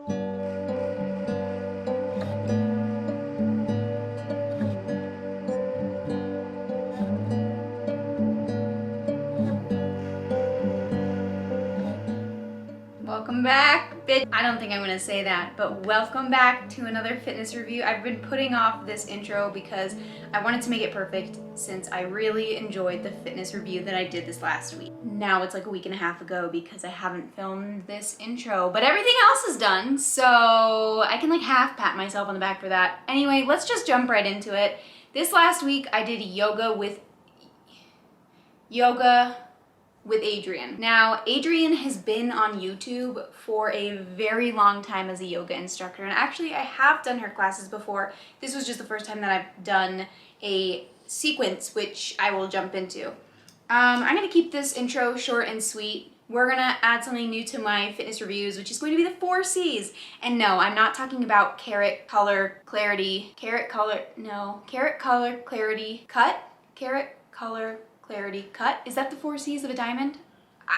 Welcome back, bitch. I don't think I'm gonna say that, but welcome back to another fitness review. I've been putting off this intro because I wanted to make it perfect since I really enjoyed the fitness review that I did this last week. Now it's like a week and a half ago because I haven't filmed this intro, but everything else is done, so I can like half pat myself on the back for that. Anyway, let's just jump right into it. This last week I did yoga with Adriene. Now, Adriene has been on YouTube for a very long time as a yoga instructor, and actually I have done her classes before. This was just the first time that I've done a sequence, which I will jump into. I'm gonna keep this intro short and sweet. We're gonna add something new to my fitness reviews, which is going to be the 4 C's. And no, I'm not talking about carrot color clarity cut, is that the 4 C's of a diamond?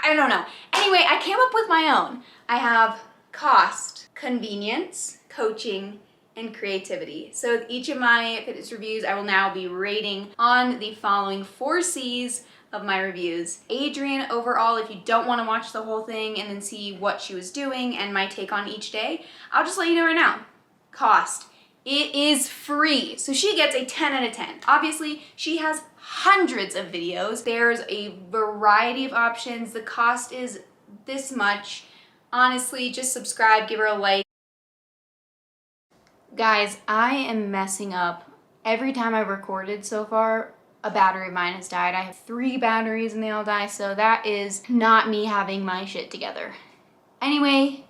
I don't know. Anyway, I came up with my own. I have cost, convenience, coaching, and creativity. So each of my fitness reviews, I will now be rating on the following 4 C's of my reviews. Adriene, overall, if you don't want to watch the whole thing and then see what she was doing and my take on each day, I'll just let you know right now. Cost. It is free, so she gets a 10 out of 10. Obviously, she has hundreds of videos. There's a variety of options. The cost is this much. Honestly, just subscribe, give her a like. Guys, I am messing up. Every time I've recorded so far, a battery of mine has died. I have 3 batteries and they all die, so that is not me having my shit together. Anyway,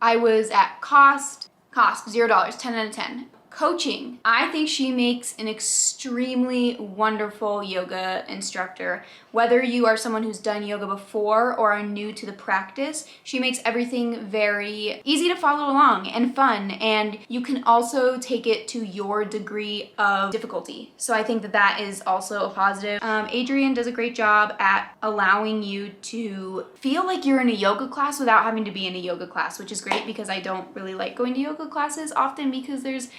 I was at cost $0, 10 out of 10. Coaching. I think she makes an extremely wonderful yoga instructor. Whether you are someone who's done yoga before or are new to the practice, she makes everything very easy to follow along and fun, and you can also take it to your degree of difficulty. So I think that that is also a positive. Adriene does a great job at allowing you to feel like you're in a yoga class without having to be in a yoga class, which is great because I don't really like going to yoga classes often because there's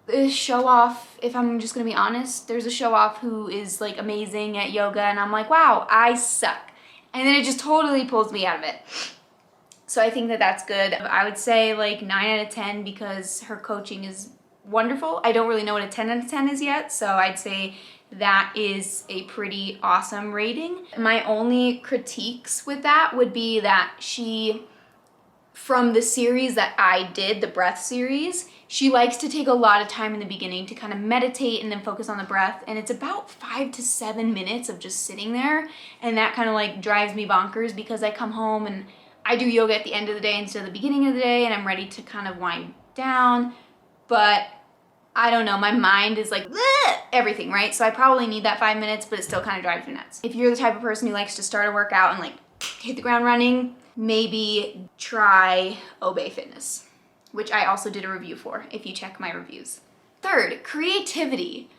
a show off. If I'm just gonna be honest, there's a show off who is like amazing at yoga and I'm like, wow, I suck. And then it just totally pulls me out of it. So I think that that's good. I would say like 9 out of 10 because her coaching is wonderful. I don't really know what a 10 out of 10 is yet, so I'd say that is a pretty awesome rating. My only critiques with that would be that she, from the series that I did, the breath series, she likes to take a lot of time in the beginning to kind of meditate and then focus on the breath, and it's about 5 to 7 minutes of just sitting there, and that kind of like drives me bonkers because I come home and I do yoga at the end of the day instead of the beginning of the day, and I'm ready to kind of wind down, but I don't know, my mind is like everything, right? So I probably need that 5 minutes, but it still kind of drives me nuts. If you're the type of person who likes to start a workout and like hit the ground running, maybe try Obey Fitness, which I also did a review for if you check my reviews. Third, creativity.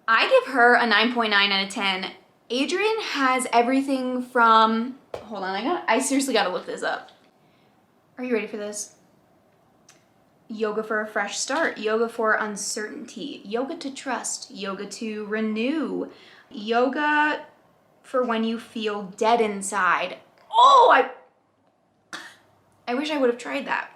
I give her a 9.9 out of 10. Adriene has everything from, hold on, I seriously gotta look this up. Are you ready for this? Yoga for a fresh start, yoga for uncertainty, yoga to trust, yoga to renew, yoga for when you feel dead inside. Oh, I wish I would have tried that.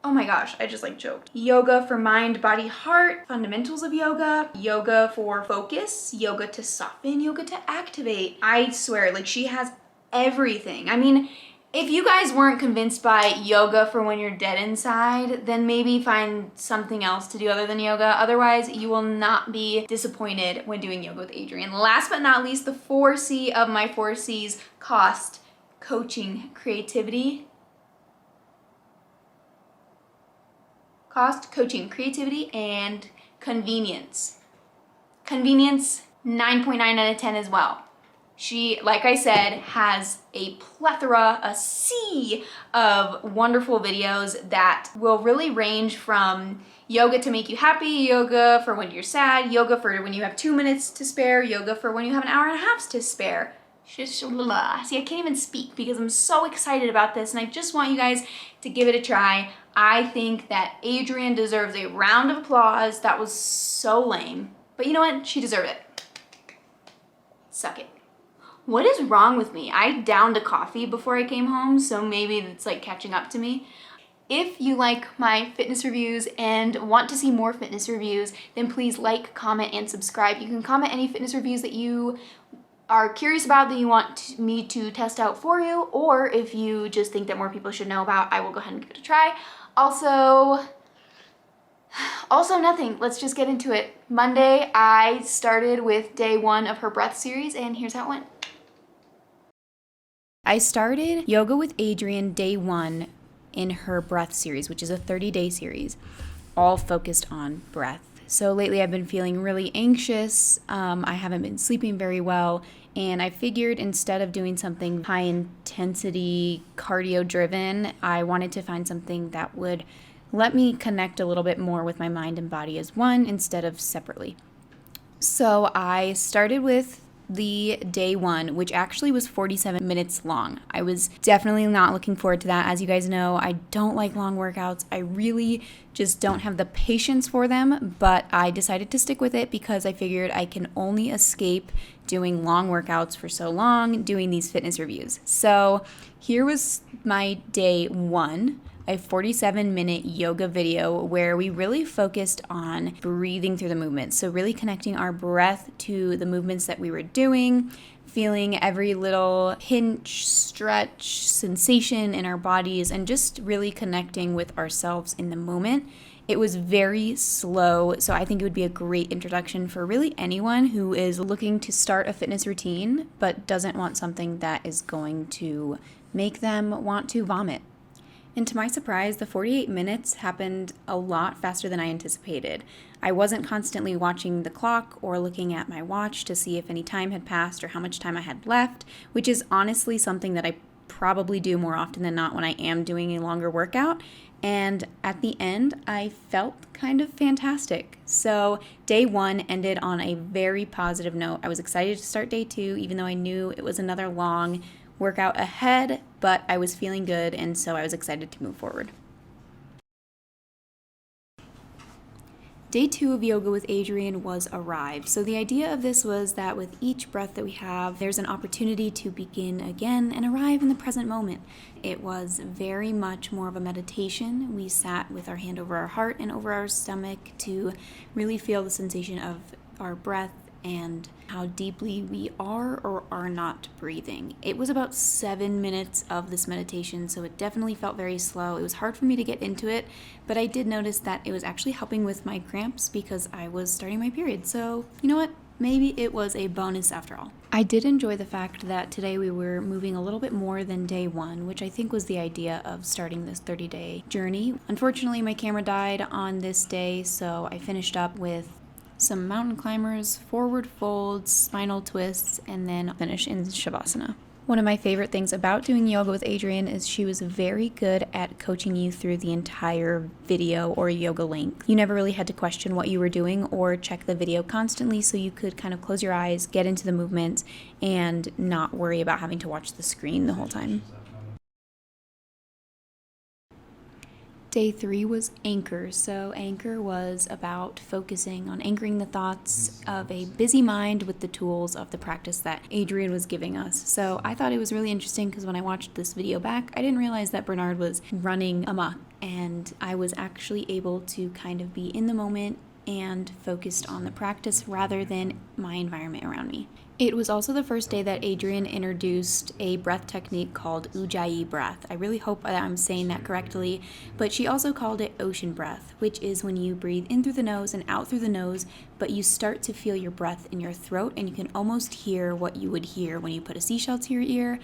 Oh my gosh, I just like choked. Yoga for mind, body, heart, fundamentals of yoga, yoga for focus, yoga to soften, yoga to activate. I swear, like she has everything. I mean, if you guys weren't convinced by yoga for when you're dead inside, then maybe find something else to do other than yoga. Otherwise, you will not be disappointed when doing yoga with Adriene. Last but not least, the 4C of my 4 C's, cost, coaching, creativity. Cost, coaching, creativity, and convenience. Convenience, 9.9 out of 10 as well. She, like I said, has a plethora, a sea of wonderful videos that will really range from yoga to make you happy, yoga for when you're sad, yoga for when you have 2 minutes to spare, yoga for when you have an hour and a half to spare. See, I can't even speak because I'm so excited about this, and I just want you guys to give it a try. I think that Adriene deserves a round of applause. That was so lame. But you know what? She deserved it. Suck it. What is wrong with me? I downed a coffee before I came home, so maybe it's like catching up to me. If you like my fitness reviews and want to see more fitness reviews, then please like, comment, and subscribe. You can comment any fitness reviews that you are curious about that you want me to test out for you, or if you just think that more people should know about, I will go ahead and give it a try. Also nothing. Let's just get into it. Monday, I started with day 1 of her breath series, and here's how it went. I started Yoga with Adriene day 1 in her breath series, which is a 30-day series, all focused on breath. So lately I've been feeling really anxious. I haven't been sleeping very well, and I figured instead of doing something high intensity cardio driven, I wanted to find something that would let me connect a little bit more with my mind and body as one instead of separately. So I started with the day 1, which actually was 47 minutes long. I was definitely not looking forward to that. As you guys know, I don't like long workouts. I really just don't have the patience for them, but I decided to stick with it because I figured I can only escape doing long workouts for so long doing these fitness reviews. So here was my day 1. A 47-minute yoga video where we really focused on breathing through the movements. So really connecting our breath to the movements that we were doing, feeling every little pinch, stretch, sensation in our bodies, and just really connecting with ourselves in the moment. It was very slow, so I think it would be a great introduction for really anyone who is looking to start a fitness routine but doesn't want something that is going to make them want to vomit. And to my surprise, the 48 minutes happened a lot faster than I anticipated. I wasn't constantly watching the clock or looking at my watch to see if any time had passed or how much time I had left, which is honestly something that I probably do more often than not when I am doing a longer workout. And at the end, I felt kind of fantastic. So day 1 ended on a very positive note. I was excited to start day 2, even though I knew it was another long workout ahead, but I was feeling good, and so I was excited to move forward. Day 2 of Yoga with Adriene was Arrive. So the idea of this was that with each breath that we have, there's an opportunity to begin again and arrive in the present moment. It was very much more of a meditation. We sat with our hand over our heart and over our stomach to really feel the sensation of our breath and how deeply we are or are not breathing. It was about 7 minutes of this meditation, so it definitely felt very slow. It was hard for me to get into it, but I did notice that it was actually helping with my cramps because I was starting my period. So, you know what? Maybe it was a bonus after all. I did enjoy the fact that today we were moving a little bit more than day 1, which I think was the idea of starting this 30-day journey. Unfortunately, my camera died on this day, so I finished up with some mountain climbers, forward folds, spinal twists, and then finish in Shavasana. One of my favorite things about doing yoga with Adriene is she was very good at coaching you through the entire video or yoga length. You never really had to question what you were doing or check the video constantly, so you could kind of close your eyes, get into the movements, and not worry about having to watch the screen the whole time. Day 3 was Anchor. So Anchor was about focusing on anchoring the thoughts of a busy mind with the tools of the practice that Adriene was giving us. So I thought it was really interesting because when I watched this video back, I didn't realize that Bernard was running amok, and I was actually able to kind of be in the moment and focused on the practice rather than my environment around me. It was also the first day that Adriene introduced a breath technique called Ujjayi breath. I really hope that I'm saying that correctly, but she also called it ocean breath, which is when you breathe in through the nose and out through the nose, but you start to feel your breath in your throat, and you can almost hear what you would hear when you put a seashell to your ear,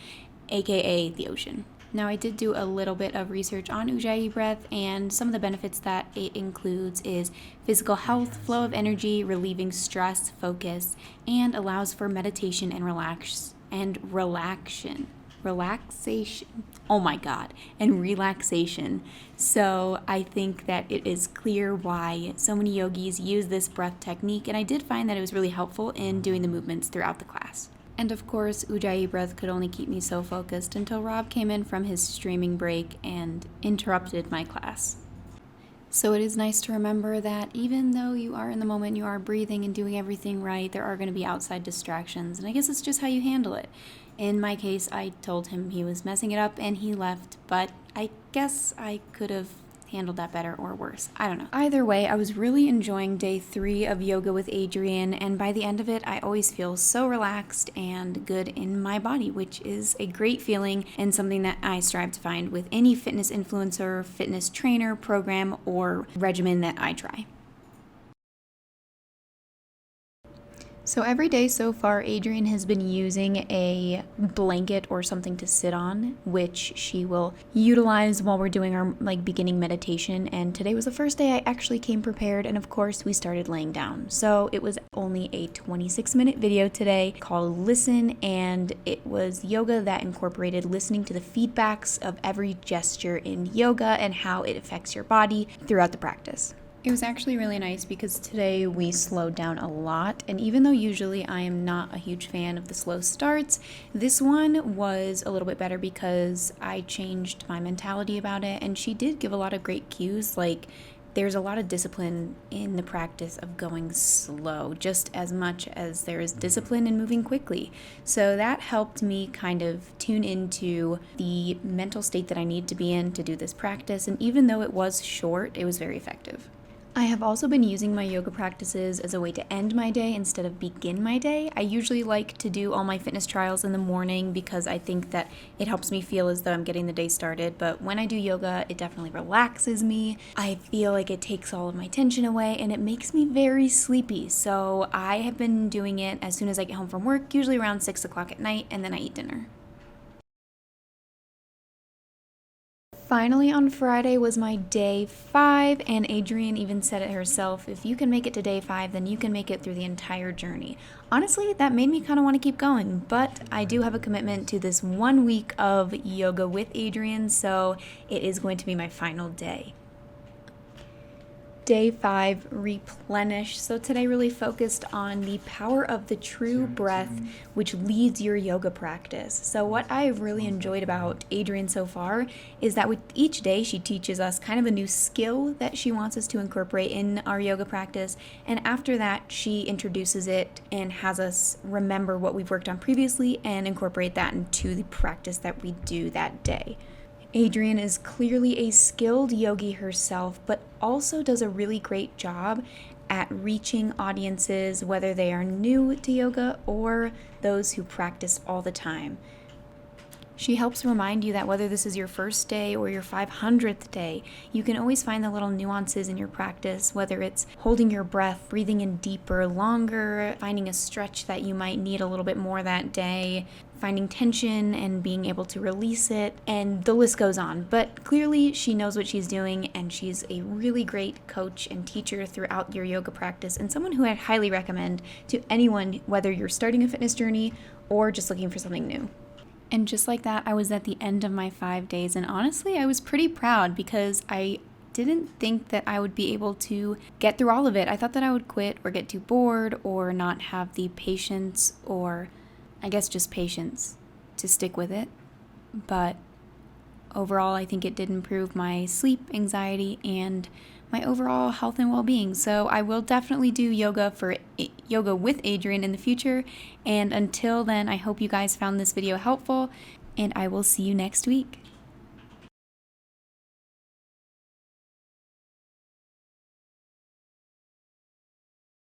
aka the ocean. Now, I did do a little bit of research on Ujjayi breath, and some of the benefits that it includes is physical health, flow of energy, relieving stress, focus, and allows for meditation and relaxation. And relaxation. So I think that it is clear why so many yogis use this breath technique, and I did find that it was really helpful in doing the movements throughout the class. And of course, Ujjayi breath could only keep me so focused until Rob came in from his streaming break and interrupted my class. So it is nice to remember that even though you are in the moment, you are breathing and doing everything right, there are going to be outside distractions. And I guess it's just how you handle it. In my case, I told him he was messing it up and he left, but I guess I could have handled that better or worse. I don't know. Either way, I was really enjoying day 3 of yoga with Adriene, and by the end of it, I always feel so relaxed and good in my body, which is a great feeling and something that I strive to find with any fitness influencer, fitness trainer, program, or regimen that I try. So every day so far, Adriene has been using a blanket or something to sit on, which she will utilize while we're doing our beginning meditation. And today was the first day I actually came prepared, and of course we started laying down. So it was only a 26-minute video today called Listen, and it was yoga that incorporated listening to the feedbacks of every gesture in yoga and how it affects your body throughout the practice. It was actually really nice because today we slowed down a lot, and even though usually I am not a huge fan of the slow starts, this one was a little bit better because I changed my mentality about it, and she did give a lot of great cues, like there's a lot of discipline in the practice of going slow, just as much as there is discipline in moving quickly. So that helped me kind of tune into the mental state that I need to be in to do this practice, and even though it was short, it was very effective. I have also been using my yoga practices as a way to end my day instead of begin my day. I usually like to do all my fitness trials in the morning because I think that it helps me feel as though I'm getting the day started, but when I do yoga, it definitely relaxes me. I feel like it takes all of my tension away and it makes me very sleepy. So I have been doing it as soon as I get home from work, usually around 6 o'clock at night, and then I eat dinner. Finally, on Friday was my day 5, and Adriene even said it herself, if you can make it to day 5, then you can make it through the entire journey. Honestly, that made me kind of want to keep going, but I do have a commitment to this 1 week of yoga with Adriene, so it is going to be my final day. Day 5, replenish. So today really focused on the power of the true breath, which leads your yoga practice. So what I've really enjoyed about Adriene so far is that with each day she teaches us kind of a new skill that she wants us to incorporate in our yoga practice, and after that she introduces it and has us remember what we've worked on previously and incorporate that into the practice that we do that day. Adriene is clearly a skilled yogi herself, but also does a really great job at reaching audiences, whether they are new to yoga or those who practice all the time. She helps remind you that whether this is your first day or your 500th day, you can always find the little nuances in your practice, whether it's holding your breath, breathing in deeper, longer, finding a stretch that you might need a little bit more that day, finding tension and being able to release it, and the list goes on. But clearly she knows what she's doing, and she's a really great coach and teacher throughout your yoga practice, and someone who I highly recommend to anyone, whether you're starting a fitness journey or just looking for something new. And just like that, I was at the end of my 5 days, and honestly, I was pretty proud because I didn't think that I would be able to get through all of it. I thought that I would quit or get too bored or not have the patience, or I guess just patience, to stick with it. But overall, I think it did improve my sleep, anxiety, and my overall health and well-being. So I will definitely do yoga with Adriene in the future. And until then, I hope you guys found this video helpful, and I will see you next week.